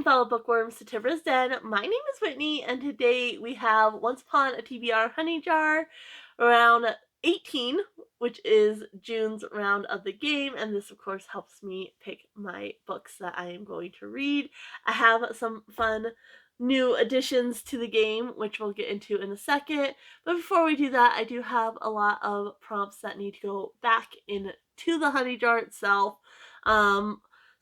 Welcome, fellow bookworms, to TBR's Den. My name is Whitney, and today we have Once Upon a TBR Honey Jar, round 18, which is June's round of the game, and this, of course, helps me pick my books that I am going to read. I have some fun new additions to the game, which we'll get into in a second, but before we do that, I do have a lot of prompts that need to go back into the honey jar itself.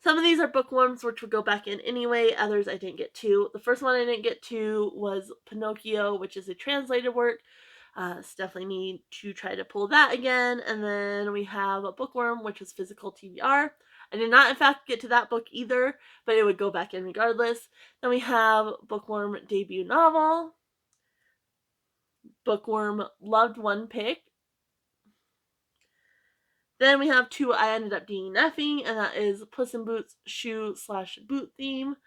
Some of these are bookworms, which would go back in anyway. Others I didn't get to. The first one I didn't get to was Pinocchio, which is a translated work. So definitely need to try to pull that again. And then we have a bookworm, which is physical TBR. I did not, in fact, get to that book either, but it would go back in regardless. Then we have bookworm debut novel, bookworm loved one pick. Then we have two I ended up DNFing, and that is Puss in Boots shoe/boot theme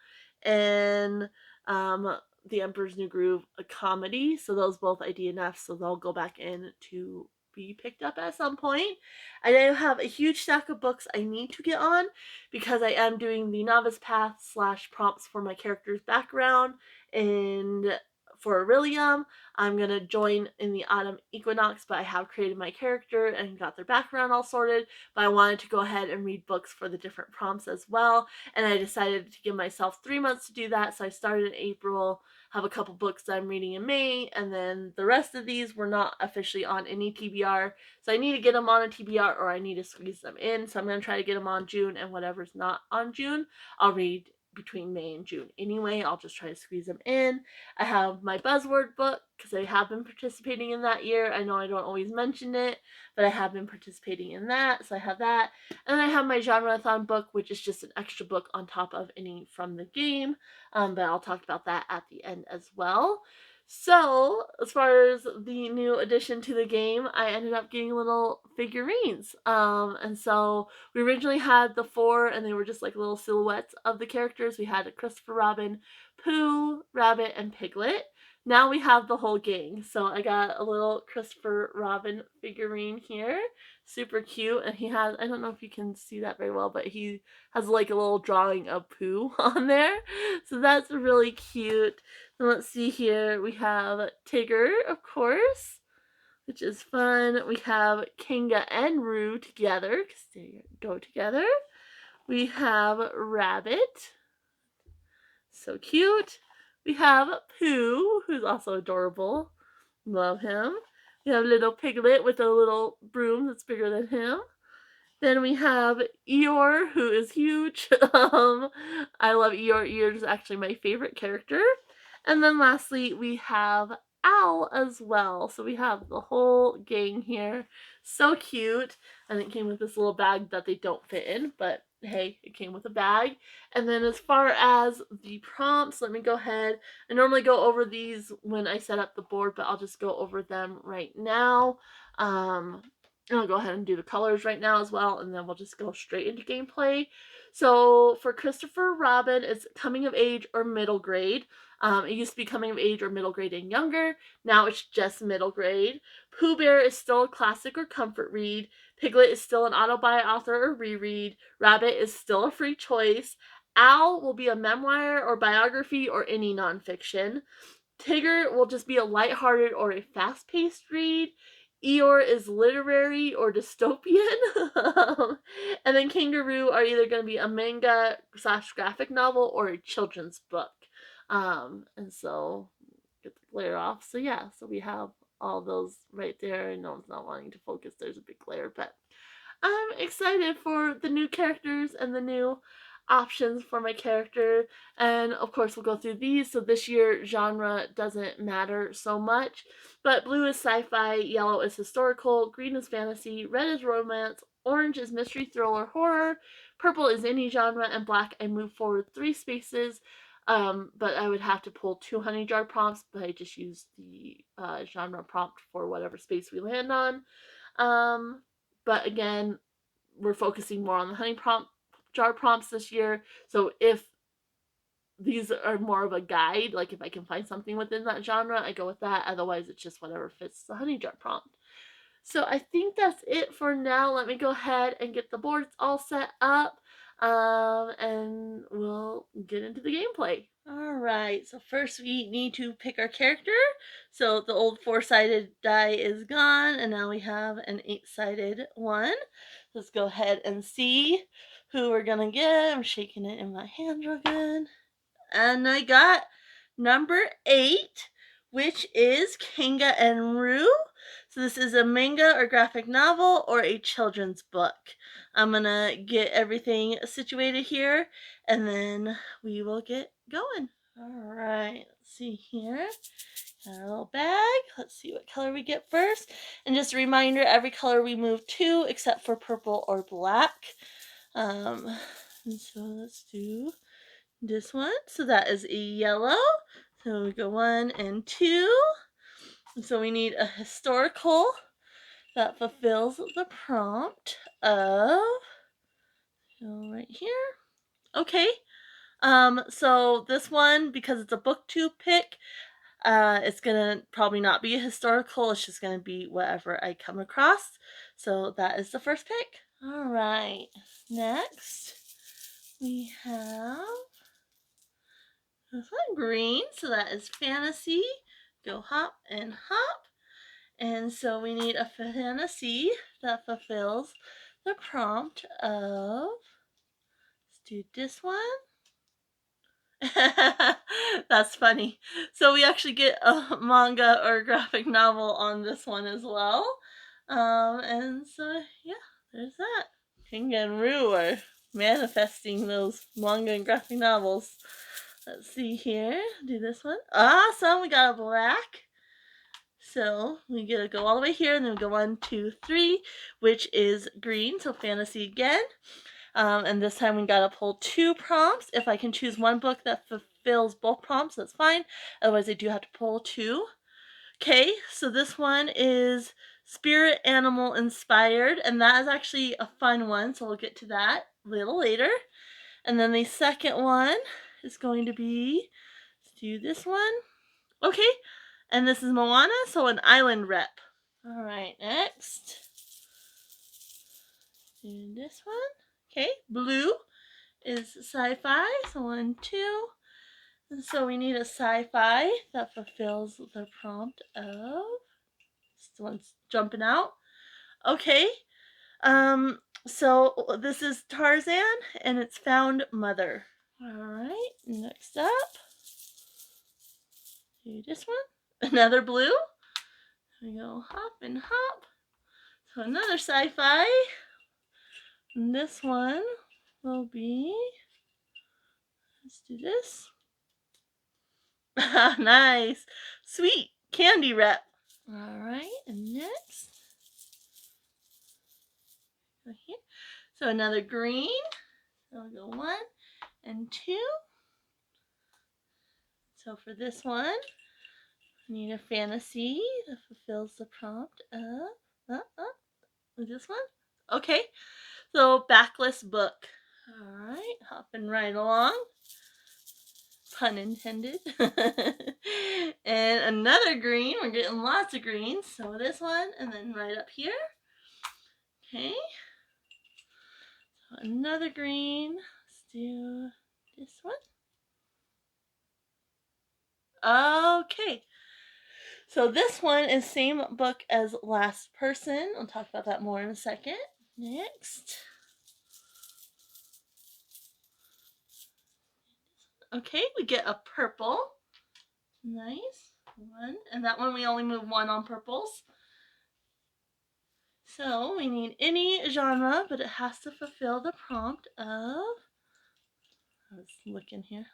and The Emperor's New Groove, a comedy. So those both I DNF, so they'll go back in to be picked up at some point. I now have a huge stack of books I need to get on because I am doing the novice path / prompts for my character's background, and for Aurelium, I'm going to join in the autumn equinox, but I have created my character and got their background all sorted, but I wanted to go ahead and read books for the different prompts as well, and I decided to give myself 3 months to do that, so I started in April, have a couple books that I'm reading in May, and then the rest of these were not officially on any TBR, so I need to get them on a TBR or I need to squeeze them in, so I'm going to try to get them on June, and whatever's not on June, I'll read between May and June anyway. I'll just try to squeeze them in. I have my buzzword book because I have been participating in that year. I know I don't always mention it, but I have been participating in that, so I have that. And then I have my genre-a-thon book, which is just an extra book on top of any from the game, but I'll talk about that at the end as well. So, as far as the new addition to the game, I ended up getting little figurines. And so we originally had the 4, and they were just like little silhouettes of the characters. We had a Christopher Robin, Pooh, Rabbit, and Piglet. Now we have the whole gang. So I got a little Christopher Robin figurine here. Super cute. And he has, I don't know if you can see that very well, but he has like a little drawing of Pooh on there. So that's really cute. And let's see here. We have Tigger, of course, which is fun. We have Kanga and Roo together because they go together. We have Rabbit. So cute. We have Pooh, who's also adorable. Love him. We have little Piglet with a little broom that's bigger than him. Then we have Eeyore, who is huge. I love Eeyore. Eeyore is actually my favorite character. And then lastly, we have Owl as well. So we have the whole gang here. So cute. And it came with this little bag that they don't fit in, but hey, it came with a bag. And then as far as the prompts, let me go ahead. I normally go over these when I set up the board, but I'll just go over them right now. I'll go ahead and do the colors right now as well, and then we'll just go straight into gameplay. So for Christopher Robin, it's coming of age or middle grade. It used to be coming of age or middle grade and younger. Now it's just middle grade. Pooh Bear is still a classic or comfort read. Piglet is still an auto-buy, author, or reread. Rabbit is still a free choice. Owl will be a memoir or biography or any nonfiction. Tigger will just be a lighthearted or a fast-paced read. Eeyore is literary or dystopian. And then Kangaroo are either going to be a manga / graphic novel or a children's book. And so, get the glare off. So yeah, so we have all those right there. I know it's not wanting to focus. There's a big glare, but I'm excited for the new characters and the new options for my character, and of course we'll go through these. So this year genre doesn't matter so much, but blue is sci-fi, yellow is historical, green is fantasy, red is romance, orange is mystery, thriller, horror, purple is any genre, and black I move forward 3 spaces. But I would have to pull 2 honey jar prompts, but I just use the genre prompt for whatever space we land on. But again, we're focusing more on the honey jar prompts this year. So if these are more of a guide, like if I can find something within that genre, I go with that. Otherwise, it's just whatever fits the honey jar prompt. So I think that's it for now. Let me go ahead and get the boards all set up. And we'll get into the gameplay. Alright, so first we need to pick our character. So the old 4-sided die is gone, and now we have an 8-sided one. Let's go ahead and see who we're gonna get. I'm shaking it in my hand real good. And I got number 8, which is Kenga and Rue. So this is a manga or graphic novel or a children's book. I'm gonna get everything situated here, and then we will get going. Alright, let's see here. Got a little bag. Let's see what color we get first. And just a reminder, every color we move to except for purple or black. And so let's do this one. So that is a yellow. So we go 1 and 2. And so we need a historical that fulfills the prompt of, right here. Okay. So this one, because it's a booktube pick, it's gonna probably not be a historical. It's just gonna be whatever I come across. So that is the first pick. All right. Next, we have this one, green. So that is fantasy. Go hop and hop. And so we need a fantasy that fulfills the prompt of, let's do this one. That's funny. So we actually get a manga or graphic novel on this one as well. And so yeah, there's that. King and Rue are manifesting those manga and graphic novels. Let's see here. Do this one. Awesome, we got a black. So we gotta go all the way here, and then we go 1, 2, 3, which is green. So fantasy again. And this time we gotta pull 2 prompts. If I can choose one book that fulfills both prompts, that's fine. Otherwise, I do have to pull 2. Okay, so this one is spirit animal inspired, and that is actually a fun one. So we'll get to that a little later. And then the second one is going to be, let's do this one. Okay, and this is Moana, so an island rep. All right, next. Do this one. Okay, blue is sci-fi, so 1, 2. And so we need a sci-fi that fulfills the prompt of, this one's jumping out. Okay, so this is Tarzan, and it's Found Mother. All right, next up, do this one. Another blue. We go hop and hop. So another sci-fi. And this one will be, let's do this. Nice. Sweet candy rep. All right, and next, go here. So another green. So we'll go 1 and 2. So for this one, we need a fantasy that fulfills the prompt of, this one. Okay, so backlist book. All right, hopping right along. Pun intended. And another green. We're getting lots of greens. So this one, and then right up here. Okay. So another green. Let's do this one. Okay. So this one is same book as Last Person. I'll talk about that more in a second. Next. Okay, we get a purple. Nice. 1. And that one we only move 1 on purples. So we need any genre, but it has to fulfill the prompt of, let's look in here.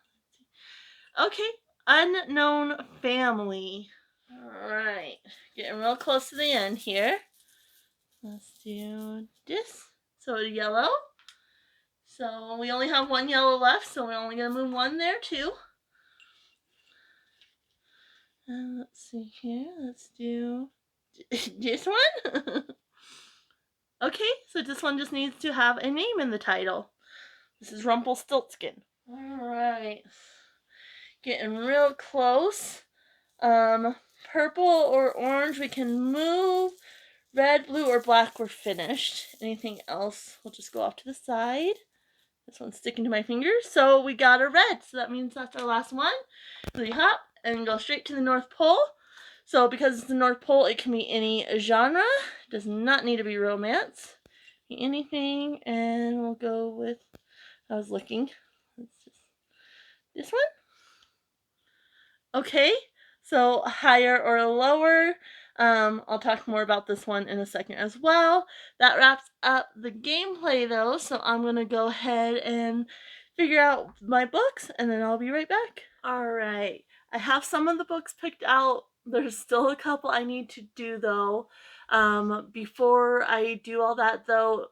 Okay, unknown family. All right, getting real close to the end here. Let's do this. So yellow. So we only have 1 yellow left, so we're only gonna move 1 there too. And let's see here. Let's do this one. Okay, so this one just needs to have a name in the title. This is Rumpelstiltskin. All right, getting real close. Purple or orange we can move. Red, blue, or black we're finished. Anything else we'll just go off to the side. This one's sticking to my fingers. So we got a red. So that means that's our last one. So we hop and go straight to the North Pole. So because it's the North Pole, it can be any genre. It does not need to be romance. Be anything. And we'll go with, I was looking. Let's just, this one. Okay. So higher or lower. I'll talk more about this one in a second as well. That wraps up the gameplay though, so I'm going to go ahead and figure out my books and then I'll be right back. Alright, I have some of the books picked out. There's still a couple I need to do though. Before I do all that though,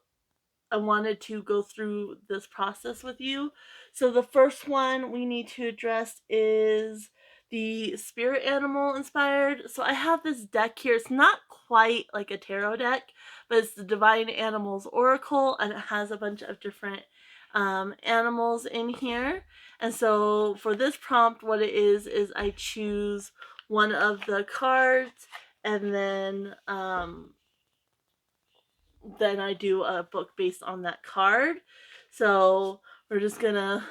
I wanted to go through this process with you. So the first one we need to address is the spirit animal inspired. So I have this deck here. It's not quite like a tarot deck, but it's the Divine Animals Oracle, and it has a bunch of different animals in here. And so for this prompt, what it is I choose one of the cards, and then I do a book based on that card. So we're just gonna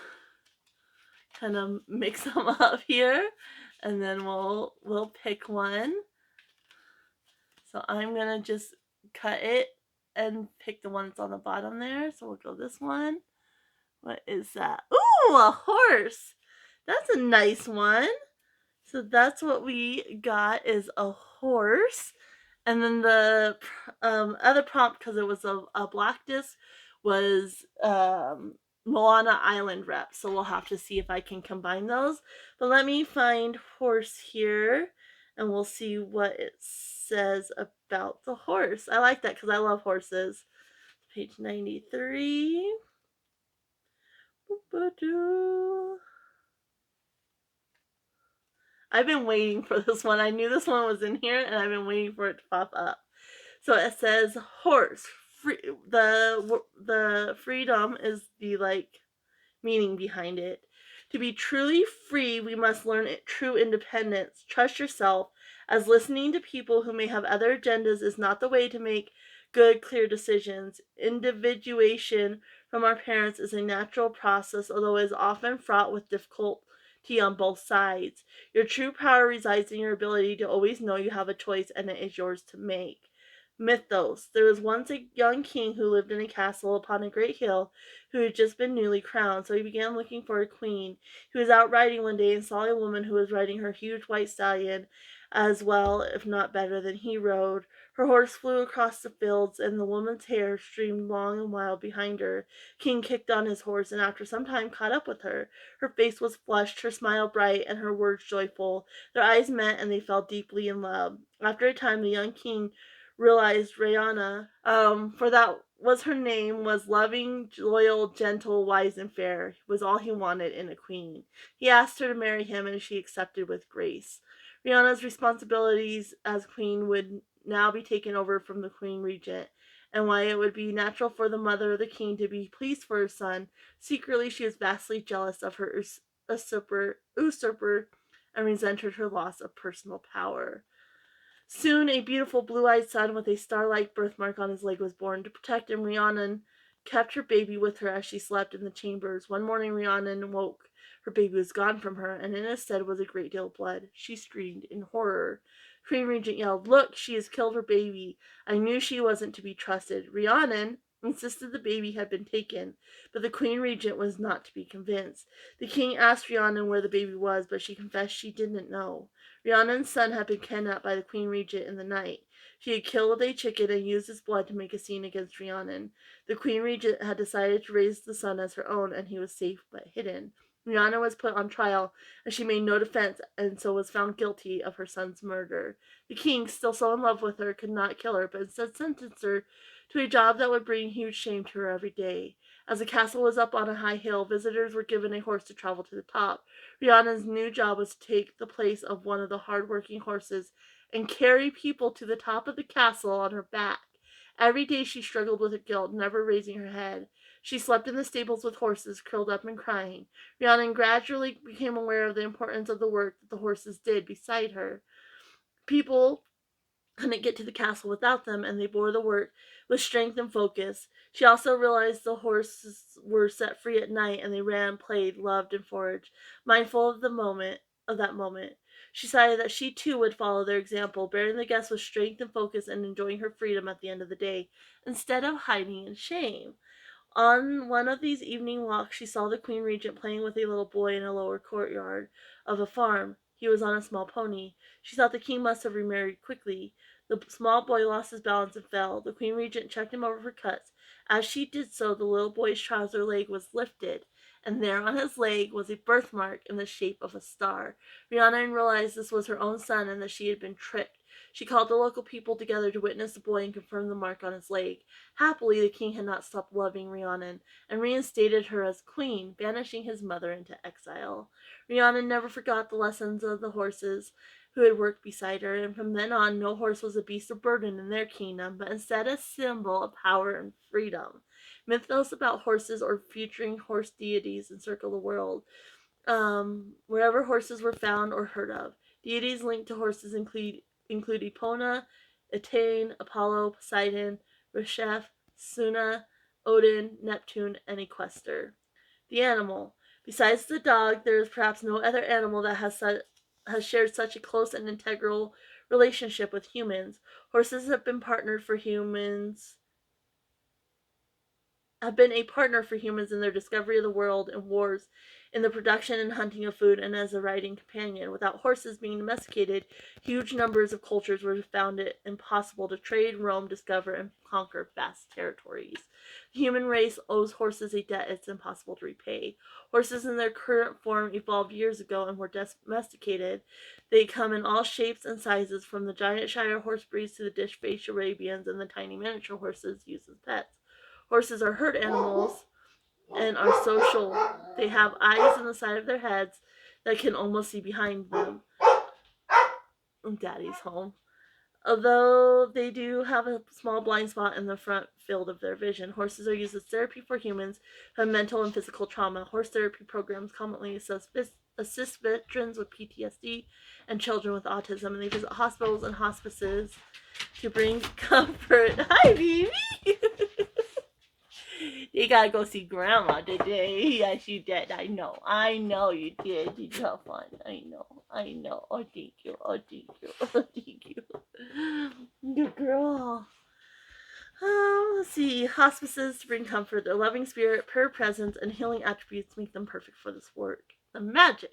kind of mix them up here, and then we'll pick one. So I'm gonna just cut it and pick the one that's on the bottom there. So we'll go this one. What is that? Ooh, a horse. That's a nice one. So that's what we got, is a horse. And then the other prompt, because it was a black disc, was Moana Island rep. So we'll have to see if I can combine those. But let me find horse here, and we'll see what it says about the horse. I like that because I love horses. Page 93. Boop-a-doo. I've been waiting for this one. I knew this one was in here, and I've been waiting for it to pop up. So it says horse. The freedom is the meaning behind it. To be truly free, we must learn true independence. Trust yourself, as listening to people who may have other agendas is not the way to make good, clear decisions. Individuation from our parents is a natural process, although it is often fraught with difficulty on both sides. Your true power resides in your ability to always know you have a choice and it is yours to make. Mythos. There was once a young king who lived in a castle upon a great hill who had just been newly crowned, so he began looking for a queen. He was out riding one day and saw a woman who was riding her huge white stallion as well, if not better, than he rode. Her horse flew across the fields, and the woman's hair streamed long and wild behind her. King kicked on his horse, and after some time caught up with her. Her face was flushed, her smile bright, and her words joyful. Their eyes met, and they fell deeply in love. After a time, the young king realized Rihanna, for that was her name, was loving, loyal, gentle, wise, and fair, was all he wanted in a queen. He asked her to marry him, and she accepted with grace. Rihanna's responsibilities as queen would now be taken over from the queen regent, and while it would be natural for the mother of the king to be pleased for her son, secretly she was vastly jealous of her usurper and resented her loss of personal power. Soon a beautiful blue-eyed son with a star-like birthmark on his leg was born. To protect him, Riordan kept her baby with her as she slept in the chambers. One morning Riordan woke. Her baby was gone from her, and in its stead was a great deal of blood. She screamed in horror. Queen Regent yelled, "Look, she has killed her baby. I knew she wasn't to be trusted." Riordan insisted the baby had been taken, but the Queen Regent was not to be convinced. The king asked Riordan where the baby was, but she confessed she didn't know. Riordan's son had been kidnapped by the Queen Regent in the night. She had killed a chicken and used its blood to make a scene against Riordan. The Queen Regent had decided to raise the son as her own, and he was safe but hidden. Riordan was put on trial, and she made no defense, and so was found guilty of her son's murder. The king, still so in love with her, could not kill her, but instead sentenced her to a job that would bring huge shame to her every day. As the castle was up on a high hill, visitors were given a horse to travel to the top. Riordan's new job was to take the place of one of the hard-working horses and carry people to the top of the castle on her back. Every day she struggled with her guilt, never raising her head. She slept in the stables with horses, curled up and crying. Riordan gradually became aware of the importance of the work that the horses did beside her. People couldn't get to the castle without them, and they bore the work with strength and focus. She also realized the horses were set free at night and they ran, played, loved, and foraged, mindful of that moment. She decided that she too would follow their example, bearing the guests with strength and focus and enjoying her freedom at the end of the day, instead of hiding in shame. On one of these evening walks, she saw the Queen Regent playing with a little boy in a lower courtyard of a farm. He was on a small pony. She thought the king must have remarried quickly. The small boy lost his balance and fell. The Queen Regent checked him over for cuts. As she did so, the little boy's trouser leg was lifted, and there on his leg was a birthmark in the shape of a star. Riordan realized this was her own son and that she had been tricked. She called the local people together to witness the boy and confirm the mark on his leg. Happily, the king had not stopped loving Riordan and reinstated her as queen, banishing his mother into exile. Riordan never forgot the lessons of the horses who had worked beside her, and from then on no horse was a beast of burden in their kingdom, but instead a symbol of power and freedom. Mythos about horses or featuring horse deities encircle the world, wherever horses were found or heard of. Deities linked to horses include Epona, Etane, Apollo, Poseidon, Resheph, Suna, Odin, Neptune, and Equester. The animal. Besides the dog, there is perhaps no other animal that has shared such a close and integral relationship with humans. Horses have been a partner for humans in their discovery of the world and wars, in the production and hunting of food, and as a riding companion. Without horses being domesticated, huge numbers of cultures would have found it impossible to trade, roam, discover, and conquer vast territories. The human race owes horses a debt it's impossible to repay. Horses in their current form evolved years ago and were domesticated. They come in all shapes and sizes, from the giant Shire horse breeds to the dish-faced Arabians and the tiny miniature horses used as pets. Horses are herd animals and are social. They have eyes in the side of their heads that can almost see behind them. Daddy's home. Although they do have a small blind spot in the front field of their vision, horses are used as therapy for humans who have mental and physical trauma. Horse therapy programs commonly assist veterans with PTSD and children with autism, and they visit hospitals and hospices to bring comfort. Hi, baby! You gotta go see Grandma today. Yes, you did. I know you did. Did you have fun? I know. Oh, thank you. Oh, thank you. Oh, thank you. Good girl. Let's see. Hospices to bring comfort. Their loving spirit, pure presence, and healing attributes make them perfect for this work. The magic.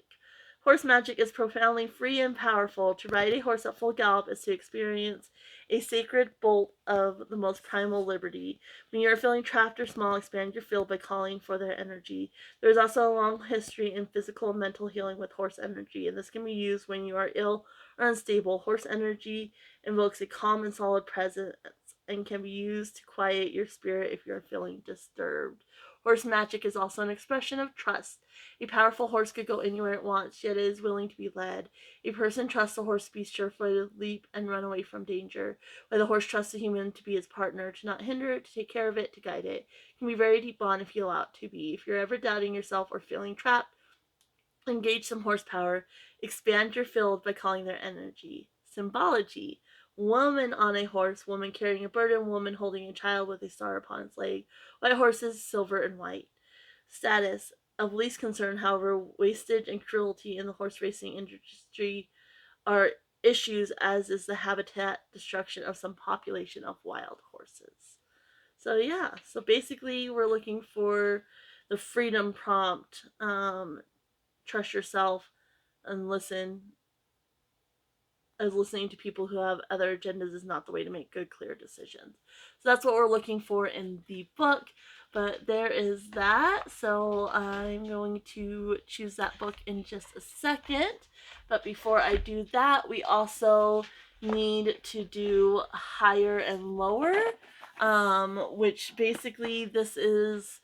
Horse magic is profoundly free and powerful. To ride a horse at full gallop is to experience a sacred bolt of the most primal liberty. When you are feeling trapped or small, expand your field by calling for their energy. There is also a long history in physical and mental healing with horse energy, and this can be used when you are ill or unstable. Horse energy invokes a calm and solid presence and can be used to quiet your spirit if you are feeling disturbed. Horse magic is also an expression of trust. A powerful horse could go anywhere it wants, yet it is willing to be led. A person trusts a horse to be sure-footed, to leap and run away from danger, while the horse trusts a human to be his partner, to not hinder it, to take care of it, to guide it. It can be a very deep bond if you allow it to be. If you're ever doubting yourself or feeling trapped, engage some horsepower. Expand your field by calling their energy. Symbology. Woman on a horse, woman carrying a burden, woman holding a child with a star upon its leg. White horses, silver and white. Status. Of least concern, however, wastage and cruelty in the horse racing industry are issues, as is the habitat destruction of some population of wild horses. So yeah, so basically we're looking for the freedom prompt. Trust yourself and listen, as listening to people who have other agendas is not the way to make good, clear decisions. So that's what we're looking for in the book. But there is that. So I'm going to choose that book in just a second. But before I do that, we also need to do higher and lower, which basically this is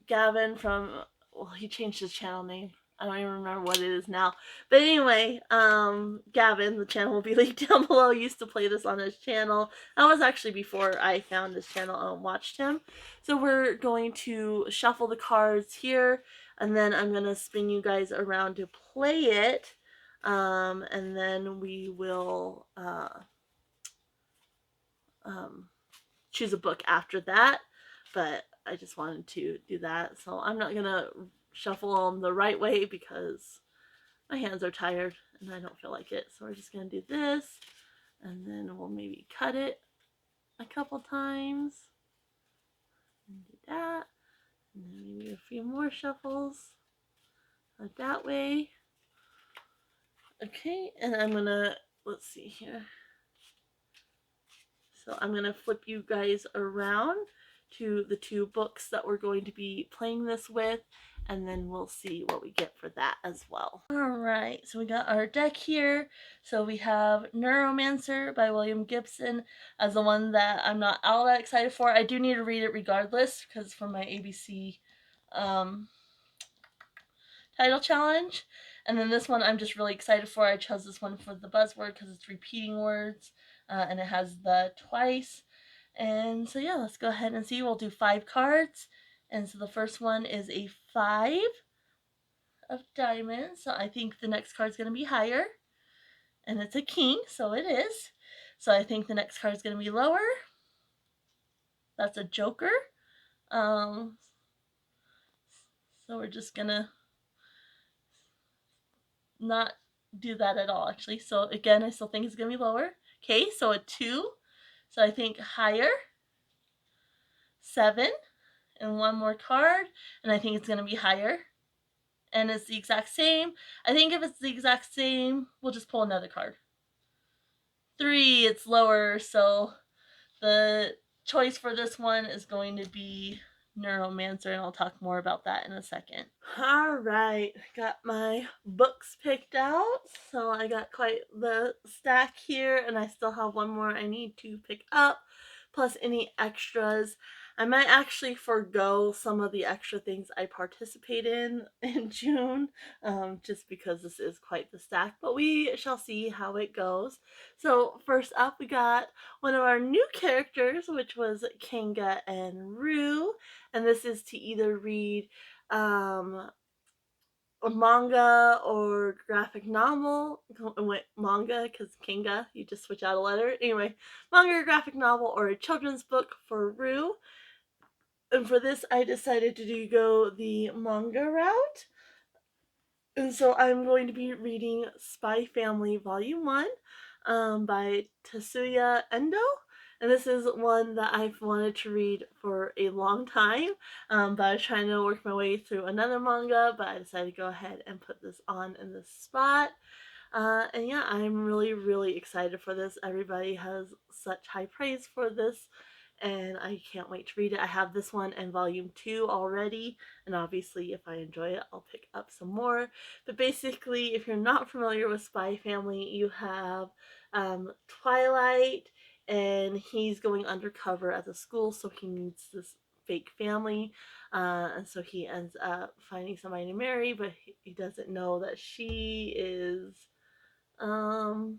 Gavin from, well, he changed his channel name. I don't even remember what it is now. But anyway, Gavin, the channel will be linked down below, used to play this on his channel. That was actually before I found his channel and watched him. So we're going to shuffle the cards here, and then I'm going to spin you guys around to play it. And then we will choose a book after that. but I just wanted to do that. So I'm not gonna shuffle them the right way because my hands are tired and I don't feel like it. So we're just gonna do this, and then we'll maybe cut it a couple times and do that, and then maybe a few more shuffles that way. Okay, and I'm gonna, let's see here. So I'm gonna flip you guys around to the two books that we're going to be playing this with, and then we'll see what we get for that as well. Alright, so we got our deck here. So we have Neuromancer by William Gibson as the one that I'm not all that excited for. I do need to read it regardless because for my ABC title challenge. And then this one I'm just really excited for. I chose this one for the buzzword because it's repeating words, and it has the twice. And so yeah, let's go ahead and see. We'll do 5 cards. And so the first one is a 5 of diamonds. So I think the next card is going to be higher. And it's a king, so it is. So I think the next card is going to be lower. That's a joker. So we're just going to not do that at all, actually. So again, I still think it's going to be lower. Okay, so a 2. So I think higher. 7. And one more card. And I think it's going to be higher. And it's the exact same. I think if it's the exact same, we'll just pull another card. 3, it's lower. So the choice for this one is going to be Neuromancer, and I'll talk more about that in a second. Alright, got my books picked out. So I got quite the stack here, and I still have one more I need to pick up, plus any extras. I might actually forego some of the extra things I participate in June, just because this is quite the stack, but we shall see how it goes. So first up, we got one of our new characters, which was Kanga and Rue, and this is to either read a manga or graphic novel. Manga, because Kanga, you just switch out a letter. Anyway, manga or graphic novel or a children's book for Rue. And for this, I decided to go the manga route. And so I'm going to be reading Spy Family Volume 1 by Tatsuya Endo. And this is one that I've wanted to read for a long time, but I was trying to work my way through another manga, but I decided to go ahead and put this on in this spot. And yeah, I'm really, really excited for this. Everybody has such high praise for this, and I can't wait to read it. I have this one and volume 2 already, and obviously if I enjoy it, I'll pick up some more. But basically, if you're not familiar with Spy Family, you have Twilight, and he's going undercover at the school, so he needs this fake family, and so he ends up finding somebody to marry, but he doesn't know that she is an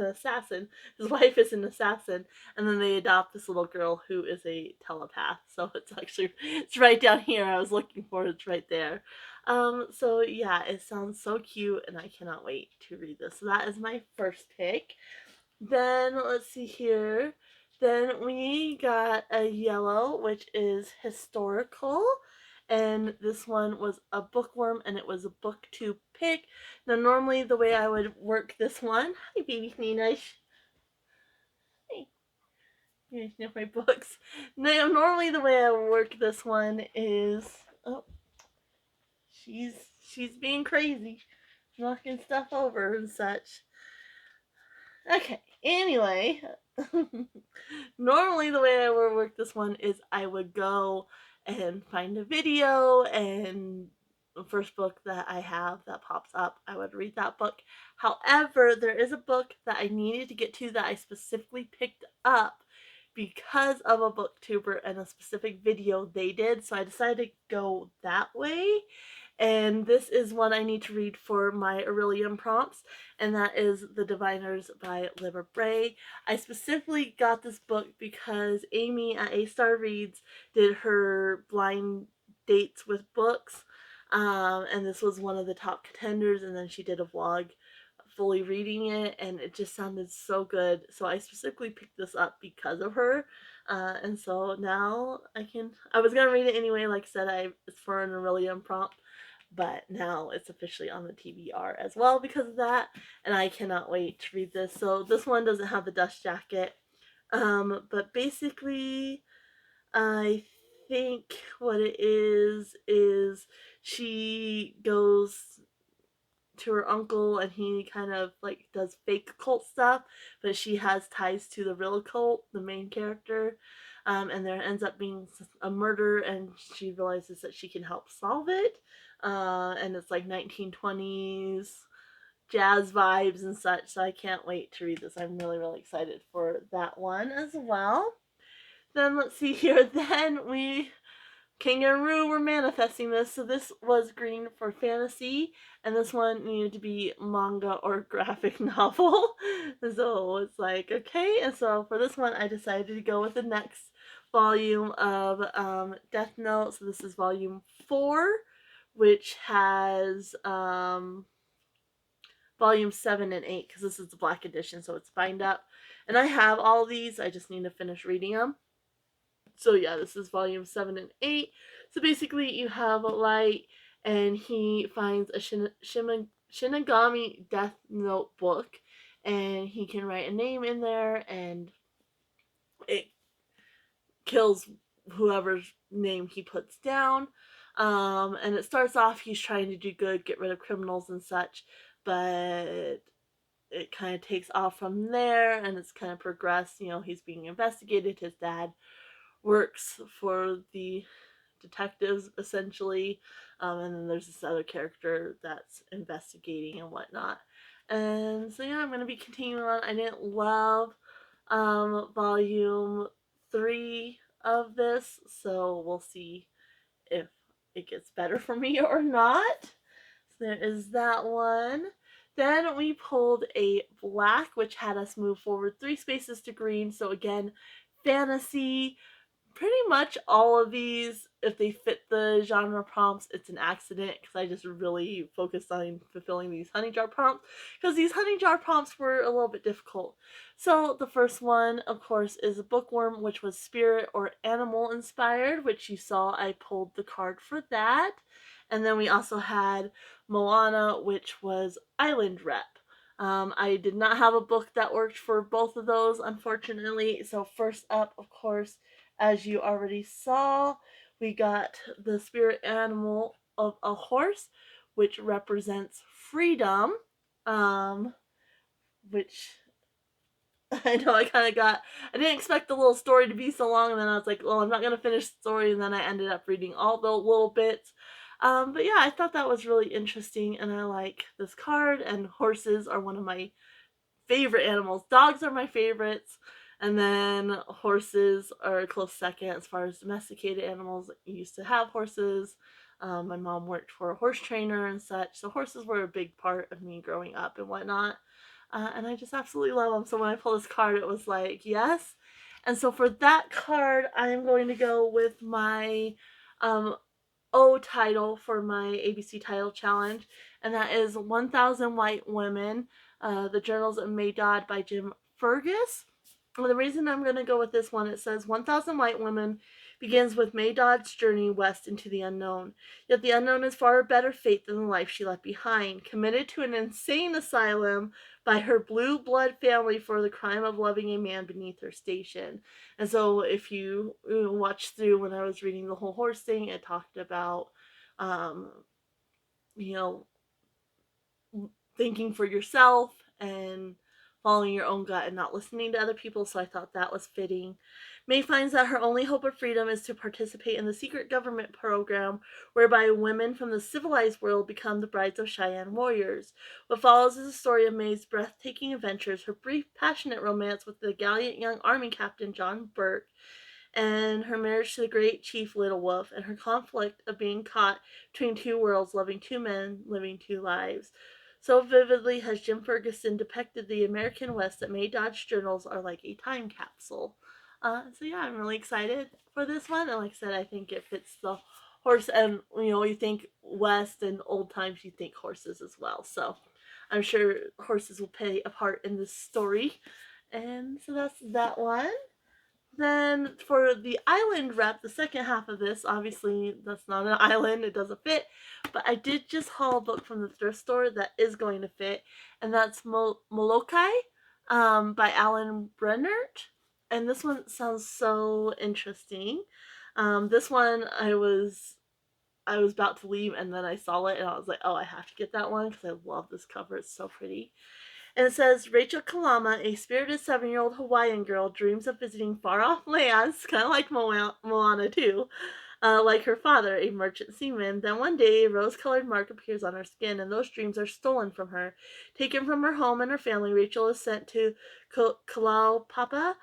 assassin. His wife is an assassin, and then they adopt this little girl who is a telepath. So it's right down here. I was looking for it. It's right there. So yeah, it sounds so cute, and I cannot wait to read this. So that is my first pick. Then let's see here. Then we got a yellow, which is historical. And this one was a bookworm, and it was a book to pick. Now, normally the way I would work this one, hi baby Nina, hey, you know my books. Now, normally the way I would work this one is, oh, she's being crazy, knocking stuff over and such. Okay, anyway, normally the way I would work this one is I would go and find a video, and the first book that I have that pops up, I would read that book. However, there is a book that I needed to get to that I specifically picked up because of a booktuber and a specific video they did, so I decided to go that way. And this is one I need to read for my Aurelian prompts, and that is The Diviners by Libba Bray. I specifically got this book because Amy at A Star Reads did her blind dates with books And this was one of the top contenders, and then she did a vlog fully reading it, and it just sounded so good. So I specifically picked this up because of her. And so now I was gonna read it anyway. Like I said, it's for an Aurelian prompt, but now it's officially on the TBR as well because of that, and I cannot wait to read this. So this one doesn't have the dust jacket, but basically, I think what it is she goes to her uncle, and he kind of like does fake cult stuff, but she has ties to the real cult, the main character. And there ends up being a murder, and she realizes that she can help solve it. And it's like 1920s jazz vibes and such, so I can't wait to read this. I'm really, really excited for that one as well. Then let's see here. Then we Kangaroo were manifesting this, so this was green for fantasy, and this one needed to be manga or graphic novel. So it's like, okay, and so for this one, I decided to go with the next volume of Death Note. So this is volume 4, which has volume 7 and 8, because this is the black edition, so it's bind up. And I have all of these, I just need to finish reading them. So yeah, this is volume 7 and 8. So basically, you have Light, and he finds a Shinigami Death Note book, and he can write a name in there, and it kills whoever's name he puts down. And it starts off, he's trying to do good, get rid of criminals and such, but it kind of takes off from there, and it's kind of progressed. You know, he's being investigated. His dad works for the detectives essentially, and then there's this other character that's investigating and whatnot. And so yeah, I'm gonna be continuing on. I didn't love volume 3 of this, so we'll see if it gets better for me or not. So there is that one. Then we pulled a black, which had us move forward 3 spaces to green. So again, fantasy. Pretty much all of these, if they fit the genre prompts, it's an accident, because I just really focused on fulfilling these honey jar prompts, because these honey jar prompts were a little bit difficult. So the first one, of course, is a bookworm, which was spirit or animal inspired, which you saw I pulled the card for that. And then we also had Moana, which was island rep. I did not have a book that worked for both of those, unfortunately. So first up, of course, as you already saw, we got the spirit animal of a horse, which represents freedom, which I know I didn't expect the little story to be so long, and then I was like, well, I'm not going to finish the story, and then I ended up reading all the little bits. But yeah, I thought that was really interesting, and I like this card, and horses are one of my favorite animals. Dogs are my favorites, and then horses are a close second as far as domesticated animals. I used to have horses. My mom worked for a horse trainer and such, so horses were a big part of me growing up and whatnot. And I just absolutely love them. So when I pulled this card, it was like, yes. And so for that card, I am going to go with my um, O title for my ABC title challenge, and that is 1000 White Women, The Journals of Maydod by Jim Fergus. Well, the reason I'm going to go with this one, it says 1000 White Women begins with Maydod's journey west into the unknown. Yet the unknown is far better fate than the life she left behind, committed to an insane asylum by her blue blood family for the crime of loving a man beneath her station. And so if you watch through when I was reading the whole horse thing, it talked about, um, you know, thinking for yourself and following your own gut and not listening to other people, so I thought that was fitting. May finds that her only hope of freedom is to participate in the secret government program whereby women from the civilized world become the brides of Cheyenne warriors. What follows is a story of May's breathtaking adventures, her brief, passionate romance with the gallant young army captain John Burke, and her marriage to the great chief Little Wolf, and her conflict of being caught between two worlds, loving two men, living two lives. So vividly has Jim Ferguson depicted the American West that May Dodge journals are like a time capsule. So yeah, I'm really excited for this one, and like I said, I think it fits the horse, and you think West and old times, you think horses as well. So I'm sure horses will play a part in this story. And so that's that one. Then for the island rep, the second half of this, obviously that's not an island, it doesn't fit. But I did just haul a book from the thrift store that is going to fit, and that's Moloka'i by Alan Brennert. And this one sounds so interesting. This one I was about to leave, and then I saw it and I was like, oh, I have to get that one because I love this cover. It's so pretty. And it says Rachel Kalama, a spirited 7-year-old Hawaiian girl, dreams of visiting far off lands, kind of like Moana too, like her father, a merchant seaman. Then one day, a rose-colored mark appears on her skin, and those dreams are stolen from her. Taken from her home and her family, Rachel is sent to Kalaupapa,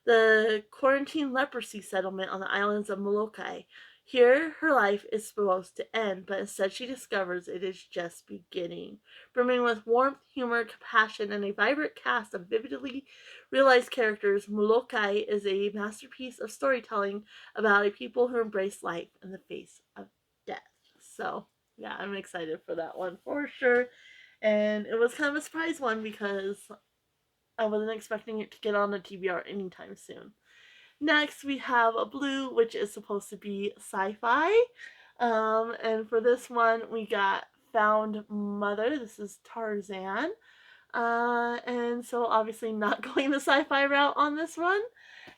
the quarantine leprosy settlement on the islands of Moloka'i. Here, her life is supposed to end, but instead she discovers it is just beginning. Brimming with warmth, humor, compassion, and a vibrant cast of vividly realized characters, Moloka'i is a masterpiece of storytelling about a people who embrace life in the face of death. So, yeah, I'm excited for that one for sure. And it was kind of a surprise one because I wasn't expecting it to get on the TBR anytime soon. Next, we have a blue, which is supposed to be sci-fi. And for this one, we got Found Mother. This is Tarzan. And so obviously not going the sci-fi route on this one.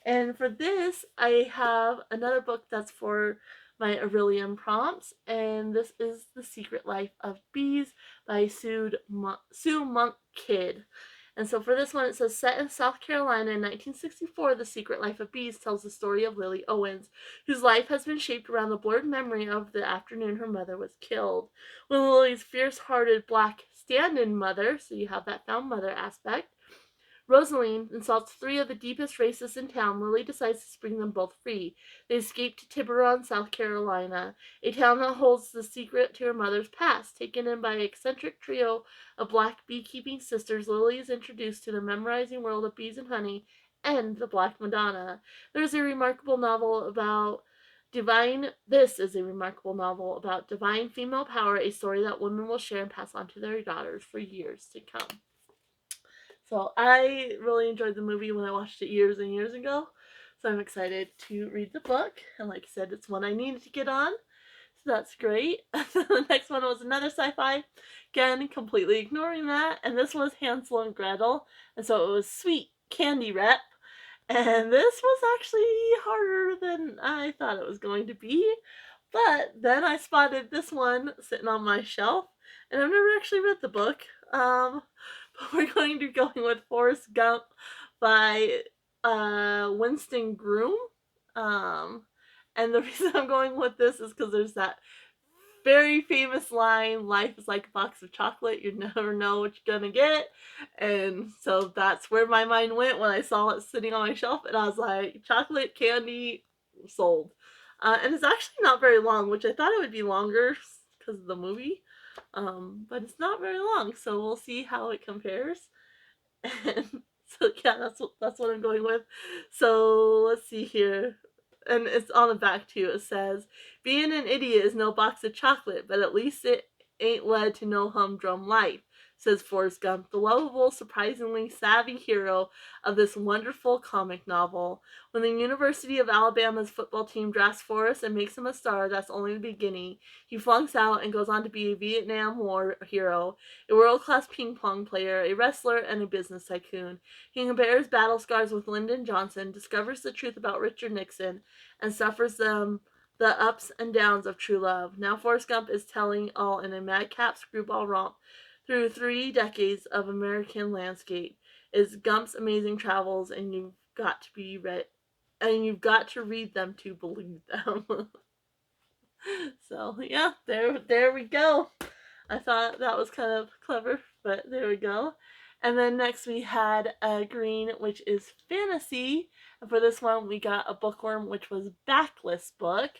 And for this, I have another book that's for my Aurelian prompts, and this is The Secret Life of Bees by Sue Monk Kidd. And so for this one, it says, set in South Carolina in 1964, The Secret Life of Bees tells the story of Lily Owens, whose life has been shaped around the blurred memory of the afternoon her mother was killed. When Lily's fierce-hearted black stand-in mother, so you have that found mother aspect, Rosaline insults 3 of the deepest racists in town, Lily decides to spring them both free. They escape to Tiburon, South Carolina, a town that holds the secret to her mother's past. Taken in by an eccentric trio of black beekeeping sisters, Lily is introduced to the memorizing world of bees and honey and the Black Madonna. This is a remarkable novel about divine female power, a story that women will share and pass on to their daughters for years to come. So I really enjoyed the movie when I watched it years and years ago. So I'm excited to read the book. And like I said, it's one I needed to get on. So that's great. The next one was another sci-fi. Again, completely ignoring that. And this was Hansel and Gretel. And so it was sweet candy rep. And this was actually harder than I thought it was going to be. But then I spotted this one sitting on my shelf. And I've never actually read the book. But we're going to be going with Forrest Gump by Winston Groom. And the reason I'm going with this is because there's that very famous line, life is like a box of chocolate, you never know what you're gonna get. And so that's where my mind went when I saw it sitting on my shelf, and I was like, chocolate candy sold. And it's actually not very long, which I thought it would be longer because of the movie. But it's not very long, so we'll see how it compares. And so yeah, that's what I'm going with. So let's see here. And it's on the back too. It says, being an idiot is no box of chocolate, but at least it ain't led to no humdrum life, says Forrest Gump, the lovable, surprisingly savvy hero of this wonderful comic novel. When the University of Alabama's football team drafts Forrest and makes him a star, that's only the beginning. He flunks out and goes on to be a Vietnam War hero, a world-class ping-pong player, a wrestler, and a business tycoon. He compares battle scars with Lyndon Johnson, discovers the truth about Richard Nixon, and suffers the ups and downs of true love. Now Forrest Gump is telling all in a madcap screwball romp through 3 decades of American landscape. Is Gump's amazing travels, and you've got to read them to believe them. So yeah, there we go. I thought that was kind of clever, but there we go. And then next we had a green, which is fantasy. And for this one, we got a bookworm, which was backlist book.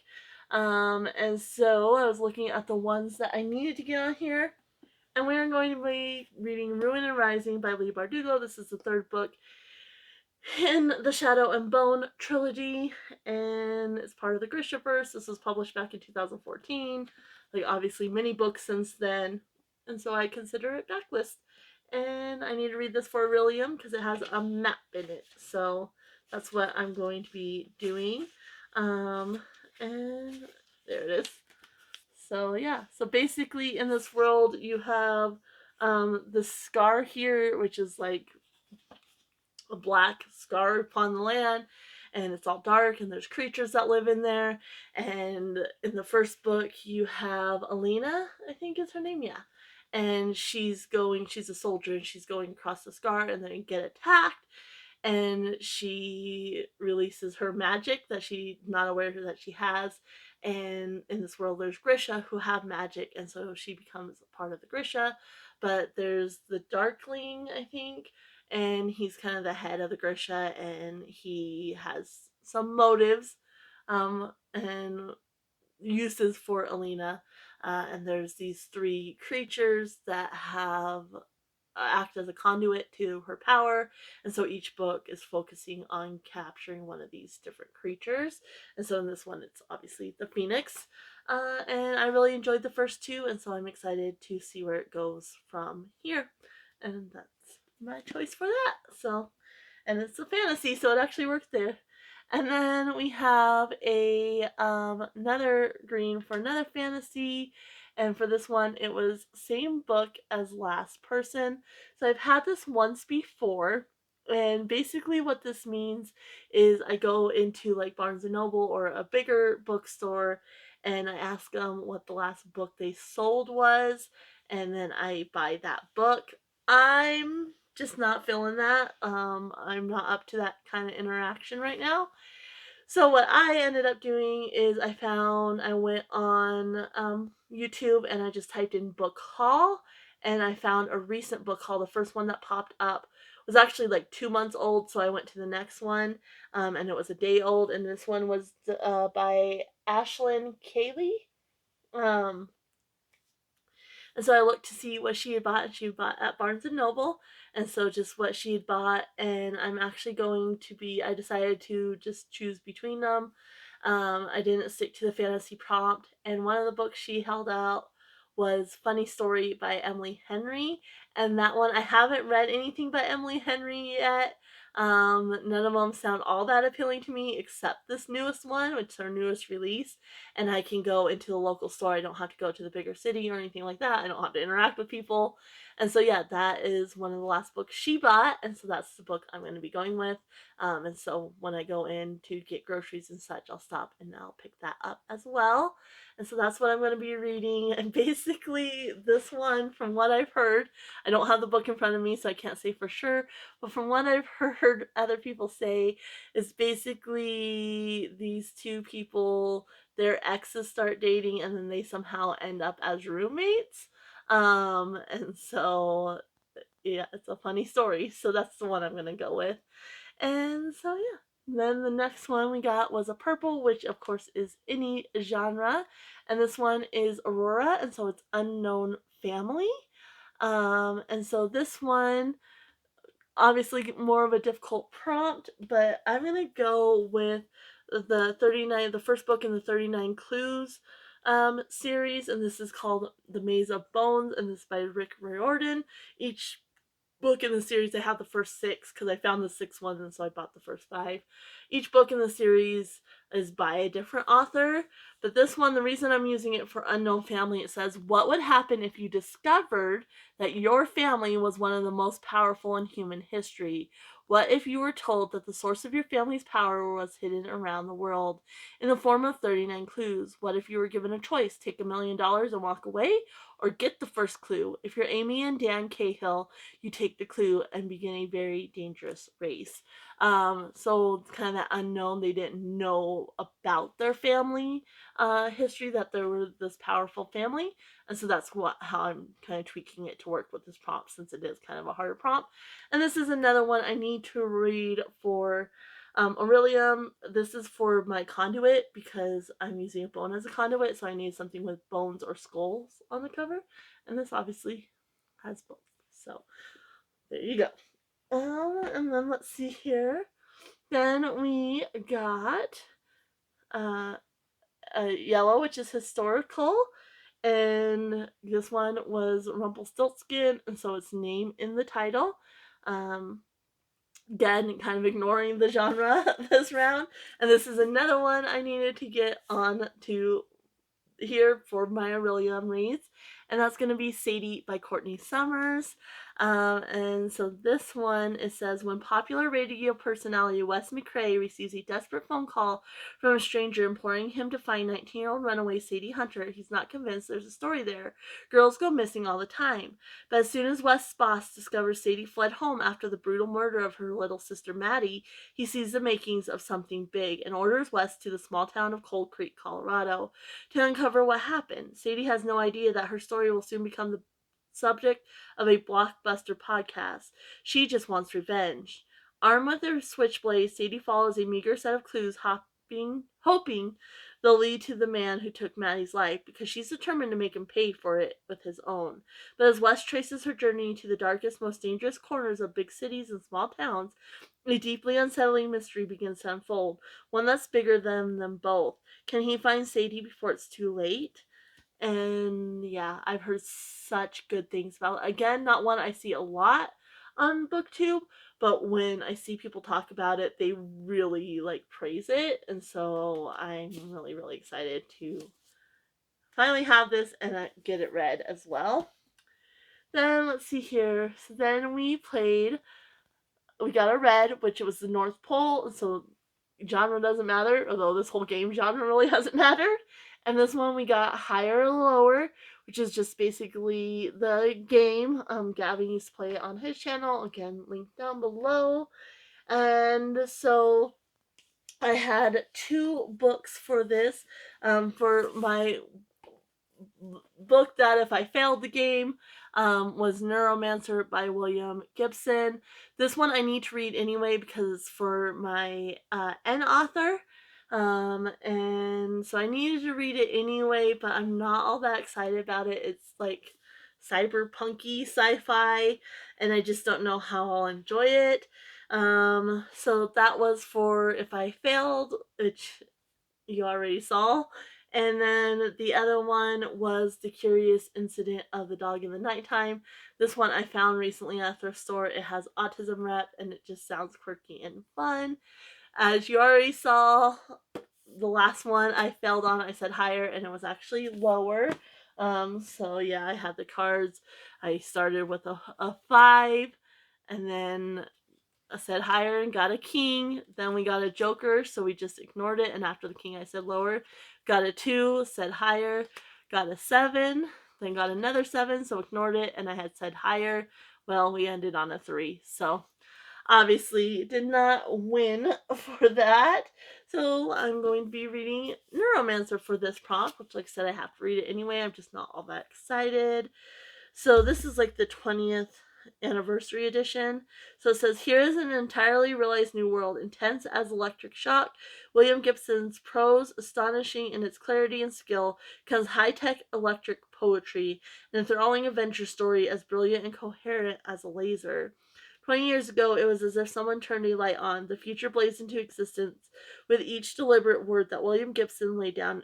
And so I was looking at the ones that I needed to get on here. And we are going to be reading Ruin and Rising by Leigh Bardugo. This is the 3rd book in the Shadow and Bone trilogy, and it's part of the Grishaverse. This was published back in 2014. Like, obviously, many books since then, and so I consider it backlist. And I need to read this for Aurelium because it has a map in it. So that's what I'm going to be doing. And there it is. So yeah, so basically in this world you have the scar here, which is like a black scar upon the land, and it's all dark and there's creatures that live in there. And in the first book you have Alina, I think is her name, yeah. And she's a soldier, and she's going across the scar and then get attacked, and she releases her magic that she's not aware that she has. And in this world there's Grisha who have magic, and so she becomes a part of the Grisha. But there's the Darkling, I think, and he's kind of the head of the Grisha, and he has some motives and uses for Alina. And there's these three creatures that have act as a conduit to her power, and so each book is focusing on capturing one of these different creatures. And so in this one it's obviously the Phoenix, and I really enjoyed the first two, and so I'm excited to see where it goes from here. And that's my choice for that. So, and it's a fantasy, so it actually works there. And then we have a another green for another fantasy, and for this one it was same book as Last Person. So I've had this once before, and basically what this means is I go into like Barnes and Noble or a bigger bookstore, and I ask them what the last book they sold was, and then I buy that book. I'm just not feeling that. I'm not up to that kind of interaction right now. So what I ended up doing is I went on YouTube and I just typed in book haul, and I found a recent book haul. The first one that popped up was actually like 2 months old, so I went to the next one, and it was a day old, and this one was by Ashlyn Cayley. Um, and so I looked to see what she had bought, and she bought at Barnes and Noble. And so just what she had bought, and I'm actually I decided to just choose between them. I didn't stick to the fantasy prompt, and one of the books she held out was Funny Story by Emily Henry. And that one, I haven't read anything by Emily Henry yet. None of them sound all that appealing to me except this newest one, which is her newest release, and I can go into the local store. I don't have to go to the bigger city or anything like that. I don't have to interact with people. And so, yeah, that is one of the last books she bought. And so that's the book I'm going to be going with. And so when I go in to get groceries and such, I'll stop and I'll pick that up as well. And so that's what I'm going to be reading. And basically, this one, from what I've heard, I don't have the book in front of me, so I can't say for sure. But from what I've heard other people say, is basically these two people, their exes start dating, and then they somehow end up as roommates. And so yeah, it's a funny story. So that's the one I'm gonna go with. And so yeah. Then the next one we got was a purple, which of course is any genre. And this one is Aurora, and so it's unknown family. And so this one, obviously more of a difficult prompt, but I'm gonna go with the first book in the 39 Clues series, and this is called The Maze of Bones, and this is by Rick Riordan. Each book in the series, I have the first six because I found the sixth one, and so I bought the first five. Each book in the series is by a different author, but this one, the reason I'm using it for Unknown Family, it says, what would happen if you discovered that your family was one of the most powerful in human history? What if you were told that the source of your family's power was hidden around the world in the form of 39 clues? What if you were given a choice, take $1,000,000 and walk away, or get the first clue? If you're Amy and Dan Cahill, you take the clue and begin a very dangerous race. So kind of that unknown, they didn't know about their family history, that there were this powerful family. And so that's how I'm kind of tweaking it to work with this prompt, since it is kind of a harder prompt. And this is another one I need to read for Aurelium. This is for my conduit because I'm using a bone as a conduit, so I need something with bones or skulls on the cover. And this obviously has both. So there you go. And then let's see here. Then we got uh, Yellow, which is historical, and this one was Rumpelstiltskin, and so it's name in the title. Um, Again, kind of ignoring the genre this round, and this is another one I needed to get on to here for my Aurelium reads, and that's going to be Sadie by Courtney Summers. And so this one, it says, when popular radio personality Wes McCrae receives a desperate phone call from a stranger imploring him to find 19-year-old runaway Sadie Hunter, he's not convinced there's a story there. Girls go missing all the time. But as soon as Wes's boss discovers Sadie fled home after the brutal murder of her little sister Maddie, he sees the makings of something big and orders Wes to the small town of Cold Creek, Colorado, to uncover what happened. Sadie has no idea that her story will soon become the subject of a blockbuster podcast. She just wants revenge. Armed with her switchblade, Sadie follows a meager set of clues, hoping they'll lead to the man who took Maddie's life, because she's determined to make him pay for it with his own. But as Wes traces her journey to the darkest, most dangerous corners of big cities and small towns, a deeply unsettling mystery begins to unfold, one that's bigger than them both. Can he find Sadie before it's too late? And yeah, I've heard such good things about it. Again, not one I see a lot on BookTube, but when I see people talk about it, they really praise it, and so I'm really, really excited to finally have this and get it read as well. Then let's see here. So then we got a red, which was the North Pole, and so genre doesn't matter, although this whole game genre really hasn't mattered. And this one we got Higher and Lower, which is just basically the game. Gavin used to play it on his channel, again, linked down below. And so I had 2 books for this. For my book that if I failed the game was Neuromancer by William Gibson. This one I need to read anyway because it's for my N author. And so I needed to read it anyway, but I'm not all that excited about it. It's like cyberpunky sci-fi, and I just don't know how I'll enjoy it. So that was for if I failed, which you already saw. And then the other one was The Curious Incident of the Dog in the Nighttime. This one I found recently at a thrift store. It has autism rep and it just sounds quirky and fun. As you already saw, the last one I failed on, I said higher and it was actually lower. So yeah, I had the cards. I started with a 5, and then I said higher and got a king. Then we got a joker, so we just ignored it. And after the king, I said lower. Got a 2, said higher. Got a 7, then got another 7, so ignored it. And I had said higher. Well, we ended on a 3. So obviously did not win for that. So I'm going to be reading Neuromancer for this prompt, which, like I said, I have to read it anyway. I'm just not all that excited. So this is like the 20th anniversary edition. So it says, here is an entirely realized new world, intense as electric shock. William Gibson's prose, astonishing in its clarity and skill, becomes high-tech electric poetry, an enthralling adventure story as brilliant and coherent as a laser. 20 years ago, it was as if someone turned a light on. The future blazed into existence with each deliberate word that William Gibson laid down.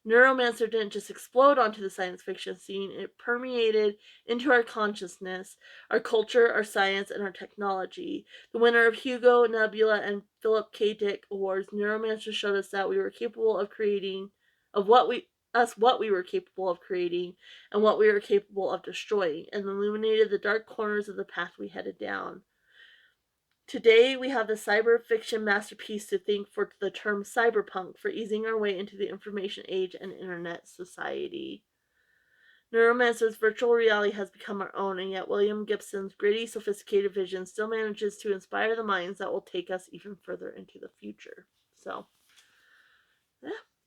Neuromancer didn't just explode onto the science fiction scene, it permeated into our consciousness, our culture, our science, and our technology. The winner of Hugo, Nebula, and Philip K. Dick Awards, Neuromancer showed us that we were capable of creating, what we were capable of creating, and what we were capable of destroying, and illuminated the dark corners of the path we headed down. Today, we have the cyber fiction masterpiece to thank for the term cyberpunk for easing our way into the information age and internet society. Neuromancer's virtual reality has become our own, and yet William Gibson's gritty, sophisticated vision still manages to inspire the minds that will take us even further into the future. So,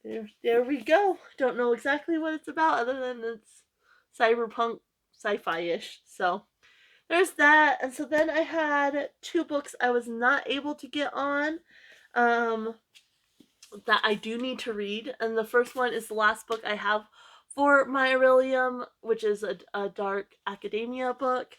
yeah, there we go. Don't know exactly what it's about other than it's cyberpunk sci-fi-ish. So, there's that. And so then I had 2 books I was not able to get on that I do need to read. And the first one is the last book I have for my Aurelium, which is a dark academia book.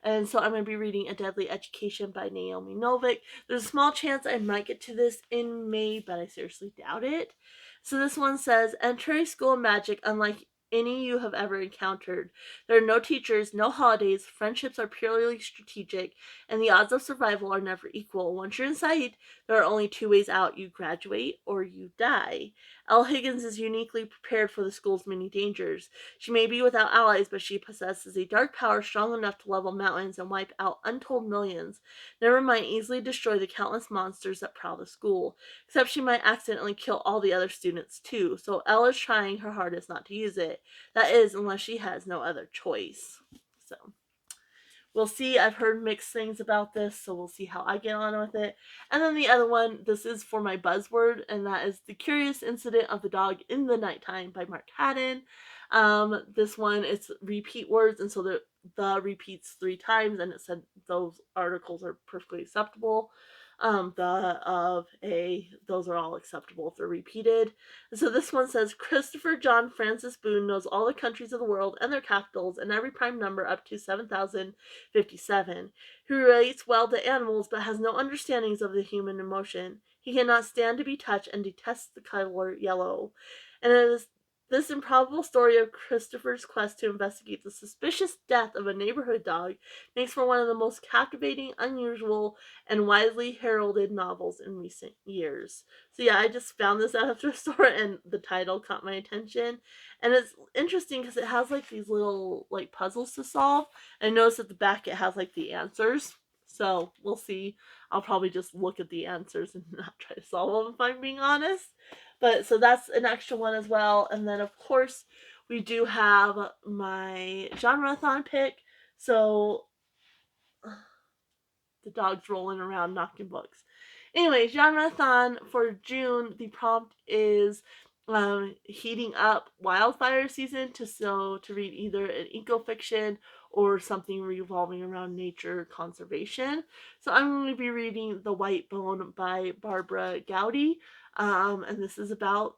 And so I'm going to be reading A Deadly Education by Naomi Novik. There's a small chance I might get to this in May, but I seriously doubt it. So this one says, enter a school of magic unlike any you have ever encountered. There are no teachers, no holidays, friendships are purely strategic, and the odds of survival are never equal. Once you're inside, there are only two ways out. You graduate or you die. Elle Higgins is uniquely prepared for the school's many dangers. She may be without allies, but she possesses a dark power strong enough to level mountains and wipe out untold millions. Never mind easily destroy the countless monsters that prowl the school. Except she might accidentally kill all the other students too, so Elle is trying her hardest not to use it. That is, unless she has no other choice. So we'll see. I've heard mixed things about this, so we'll see how I get on with it. And then the other one, this is for my buzzword, and that is The Curious Incident of the Dog in the Nighttime by Mark Haddon. This one, it's repeat words, and so the repeats 3 times, and it said those articles are perfectly acceptable. Those are all acceptable if they're repeated. And so this one says, Christopher John Francis Boone knows all the countries of the world and their capitals and every prime number up to 7,057. He relates well to animals but has no understandings of the human emotion. He cannot stand to be touched and detests the color yellow. And it is this improbable story of Christopher's quest to investigate the suspicious death of a neighborhood dog makes for one of the most captivating, unusual, and widely heralded novels in recent years. So yeah, I just found this at a thrift store and the title caught my attention. And it's interesting because it has like these little like puzzles to solve. And I noticed at the back it has like the answers. So we'll see. I'll probably just look at the answers and not try to solve them if I'm being honest. But so that's an extra one as well. And then of course we do have my genre-thon pick. So the dog's rolling around knocking books. Anyway, genre-thon for June, the prompt is heating up wildfire season to read either an eco-fiction or something revolving around nature conservation. So I'm going to be reading The White Bone by Barbara Gowdy, and this is about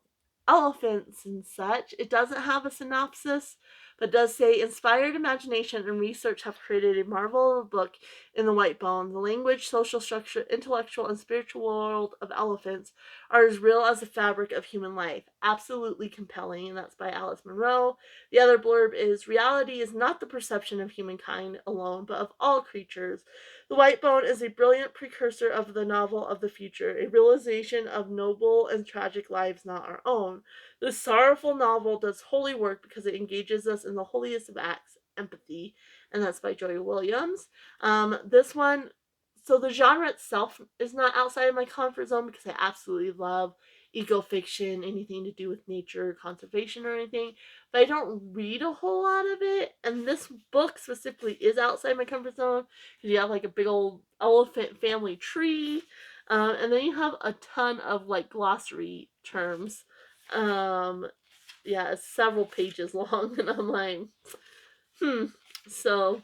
elephants and such. It doesn't have a synopsis, but does say inspired imagination and research have created a marvel of a book in The White Bone. The language, social structure, intellectual, and spiritual world of elephants are as real as the fabric of human life. Absolutely compelling, and that's by Alice Munro. The other blurb is, reality is not the perception of humankind alone, but of all creatures. The White Bone is a brilliant precursor of the novel of the future, a realization of noble and tragic lives not our own. This sorrowful novel does holy work because it engages us in the holiest of acts, empathy, and that's by Joy Williams. This one, so the genre itself is not outside of my comfort zone because I absolutely love eco-fiction, anything to do with nature, conservation, or anything, but I don't read a whole lot of it, and this book specifically is outside my comfort zone because you have like a big old elephant family tree, and then you have a ton of like glossary terms. Yeah, it's several pages long, and I'm like, so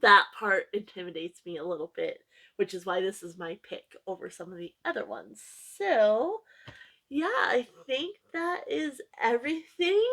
that part intimidates me a little bit, which is why this is my pick over some of the other ones. So, yeah, I think that is everything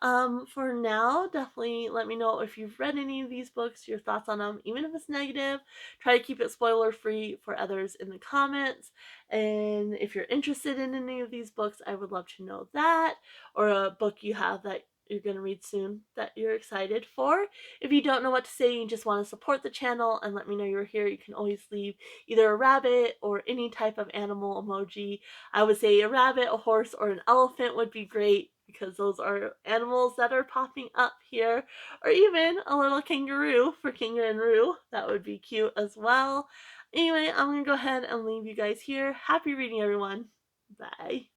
for now. Definitely let me know if you've read any of these books, your thoughts on them, even if it's negative. Try to keep it spoiler free for others in the comments. And if you're interested in any of these books, I would love to know that, or a book you have that you're going to read soon that you're excited for. If you don't know what to say and you just want to support the channel and let me know you're here, you can always leave either a rabbit or any type of animal emoji. I would say a rabbit, a horse, or an elephant would be great because those are animals that are popping up here. Or even a little kangaroo for kangaroo. That would be cute as well. Anyway, I'm going to go ahead and leave you guys here. Happy reading, everyone. Bye.